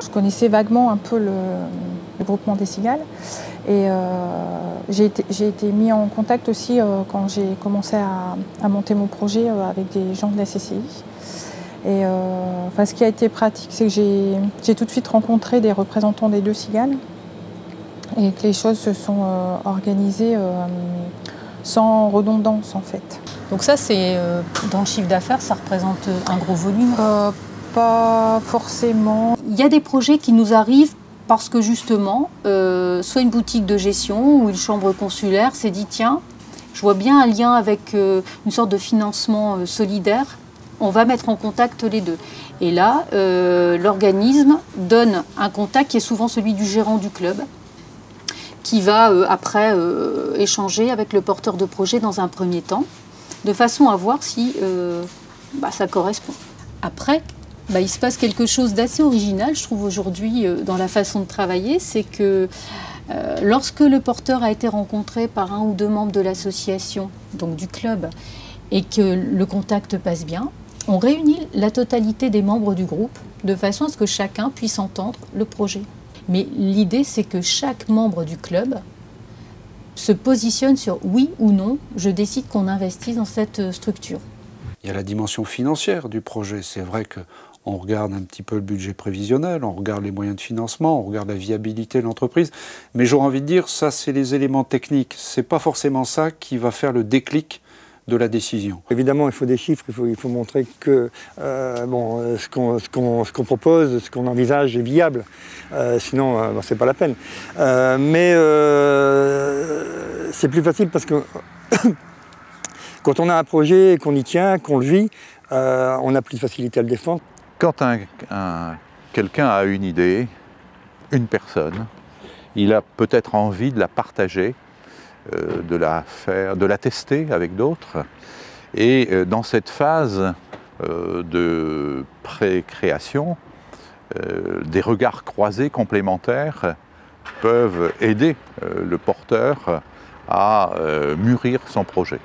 Je connaissais vaguement un peu le groupement des cigales et j'ai été mis en contact aussi quand j'ai commencé à monter mon projet avec des gens de la CCI. Et ce qui a été pratique, c'est que j'ai tout de suite rencontré des représentants des deux cigales et que les choses se sont organisées sans redondance en fait. Donc ça, c'est dans le chiffre d'affaires, ça représente un gros volume? Pas forcément. Il y a des projets qui nous arrivent parce que justement, soit une boutique de gestion ou une chambre consulaire s'est dit tiens, je vois bien un lien avec une sorte de financement solidaire, on va mettre en contact les deux. Et là, l'organisme donne un contact qui est souvent celui du gérant du club, qui va après échanger avec le porteur de projet dans un premier temps, de façon à voir si ça correspond. Après, il se passe quelque chose d'assez original, je trouve, aujourd'hui, dans la façon de travailler, c'est que lorsque le porteur a été rencontré par un ou deux membres de l'association, donc du club, et que le contact passe bien, on réunit la totalité des membres du groupe de façon à ce que chacun puisse entendre le projet. Mais l'idée, c'est que chaque membre du club se positionne sur oui ou non, je décide qu'on investisse dans cette structure. Il y a la dimension financière du projet. C'est vrai qu'on regarde un petit peu le budget prévisionnel, on regarde les moyens de financement, on regarde la viabilité de l'entreprise. Mais j'aurais envie de dire, ça, c'est les éléments techniques. Ce n'est pas forcément ça qui va faire le déclic de la décision. Évidemment, il faut des chiffres, il faut montrer que ce qu'on propose, ce qu'on envisage est viable. Sinon, c'est pas la peine. Mais c'est plus facile parce que quand on a un projet, qu'on y tient, qu'on le vit, on a plus de facilité à le défendre. Quand quelqu'un a une idée, une personne, il a peut-être envie de la partager, de la tester avec d'autres. Et dans cette phase de pré-création, des regards croisés complémentaires peuvent aider le porteur à mûrir son projet.